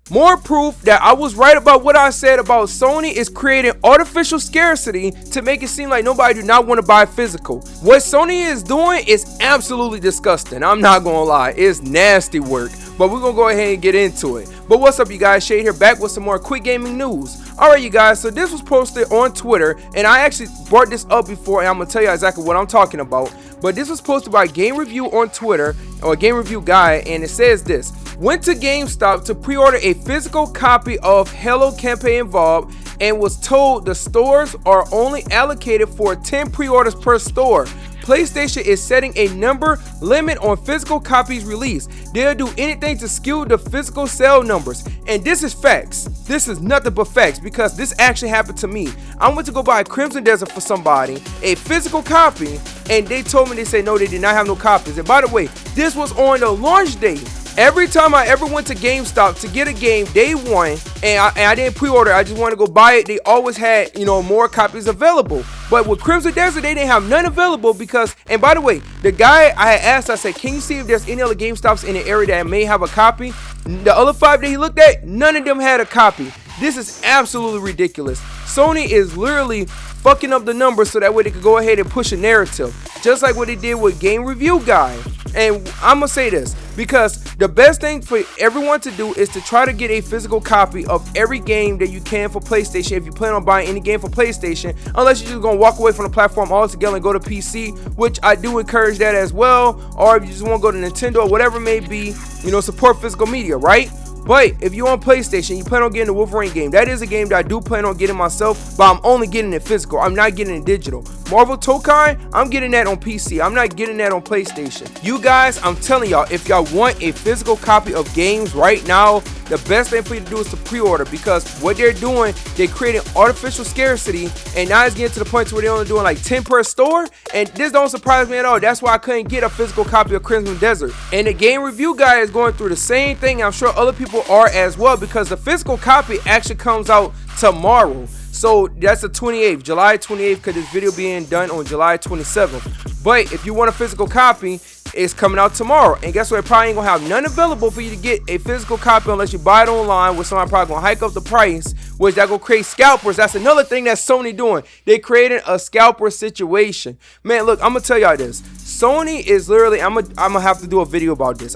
More proof that I was right about what I said about Sony is creating artificial scarcity to make it seem like nobody do not want to buy physical. What Sony is doing is absolutely disgusting. I'm not gonna lie, it's nasty work. But we're gonna go ahead and get into it. But what's up, you guys? Shade here, back with some more quick gaming news. Alright, you guys, so this was posted on Twitter, and I actually brought this up before, and I'm gonna tell you exactly what I'm talking about. But this was posted by Game Review on Twitter, or Game Review Guy, and it says this: went to GameStop to pre-order a physical copy of Halo Campaign Involved and was told the stores are only allocated for 10 pre-orders per store. PlayStation is setting a number limit on physical copies released. They'll do anything to skew the physical sale numbers. And this is facts. This is nothing but facts, because this actually happened to me. I went to go buy Crimson Desert for somebody, a physical copy, and they told me, they said no, they did not have no copies. And by the way, this was on the launch day. Every time I ever went to GameStop to get a game day one, and I didn't pre-order, I just wanted to go buy it, they always had, more copies available. But with Crimson Desert, they didn't have none available because, and by the way, the guy I had asked, I said, can you see if there's any other GameStops in the area that may have a copy? The other 5 that he looked at, none of them had a copy. This is absolutely ridiculous. Sony is literally fucking up the numbers so that way they could go ahead and push a narrative, just like what they did with Game Review Guy. And I'm gonna say this because the best thing for everyone to do is to try to get a physical copy of every game that you can for PlayStation, if you plan on buying any game for PlayStation, unless you're just gonna walk away from the platform altogether and go to PC, which I do encourage that as well. Or if you just want to go to Nintendo or whatever it may be, support physical media, right? But if you're on PlayStation, you plan on getting the Wolverine game. That is a game that I do plan on getting myself, but I'm only getting it physical. I'm not getting it digital. Marvel Tokai, I'm getting that on PC. I'm not getting that on PlayStation. You guys, I'm telling y'all, if y'all want a physical copy of games right now, the best thing for you to do is to pre-order, because what they're doing, they're creating artificial scarcity, and now it's getting to the point where they're only doing like 10 per store, and this don't surprise me at all. That's why I couldn't get a physical copy of Crimson Desert. And the Game Review Guy is going through the same thing. I'm sure other people are as well, because the physical copy actually comes out tomorrow. So that's the 28th, July 28th, because this video being done on July 27th. But if you want a physical copy, it's coming out tomorrow. And guess what? It probably ain't gonna have none available for you to get a physical copy unless you buy it online, which somebody probably gonna hike up the price, which that gonna create scalpers. That's another thing that Sony doing. They created a scalper situation. Man, look, I'm gonna tell y'all this. Sony is literally, I'm gonna have to do a video about this.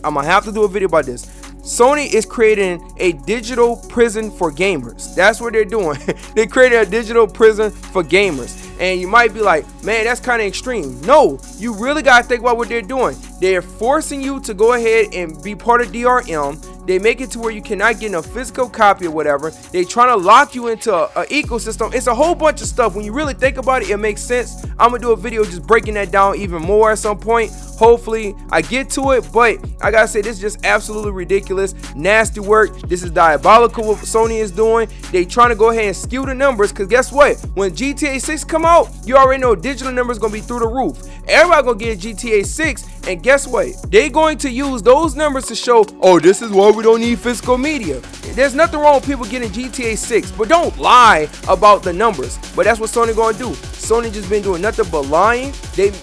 Sony is creating a digital prison for gamers. That's what they're doing. They created a digital prison for gamers. And you might be like, man, that's kind of extreme. No, you really got to think about what they're doing. They're forcing you to go ahead and be part of DRM. They make it to where you cannot get a physical copy or whatever. They trying to lock you into a ecosystem. It's a whole bunch of stuff. When you really think about it, it makes sense. I'm going to do a video just breaking that down even more at some point. Hopefully I get to it, but I gotta say, this is just absolutely ridiculous, nasty work. This is diabolical what Sony is doing. They trying to go ahead and skew the numbers, because guess what? When GTA 6 come out, you already know digital numbers gonna be through the roof. Everybody gonna get GTA 6, and guess what? They going to use those numbers to show, oh, this is why we don't need physical media. There's nothing wrong with people getting GTA 6, but don't lie about the numbers. But that's what Sony gonna do. Sony just been doing nothing but lying. They've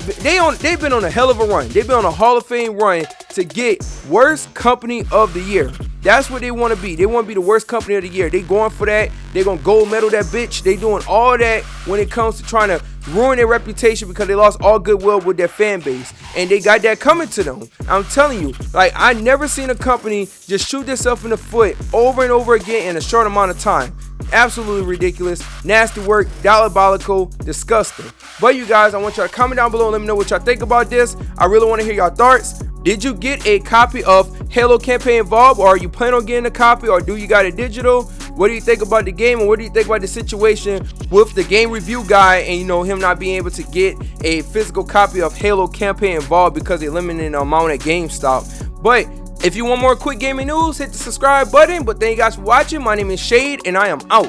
been on a hell of a run. They've been on a Hall of Fame run to get worst company of the year. That's what they want to be. They want to be the worst company of the year. They going for that. They gonna gold medal that bitch. They doing all that when it comes to trying to ruin their reputation, because they lost all goodwill with their fan base, and they got that coming to them. I'm telling you, like, I never seen a company just shoot themselves in the foot over and over again in a short amount of time. Absolutely ridiculous, nasty work, diabolical, disgusting. But you guys, I want y'all to comment down below and let me know what y'all think about this. I really want to hear y'all thoughts. Did you get a copy of Halo Campaign Involved, or are you planning on getting a copy, or do you got it digital? What do you think about the game, and what do you think about the situation with the Game Review Guy and him not being able to get a physical copy of Halo Campaign Involved because they limited the amount at GameStop? But if you want more quick gaming news, hit the subscribe button. But thank you guys for watching. My name is Shade, and I am out.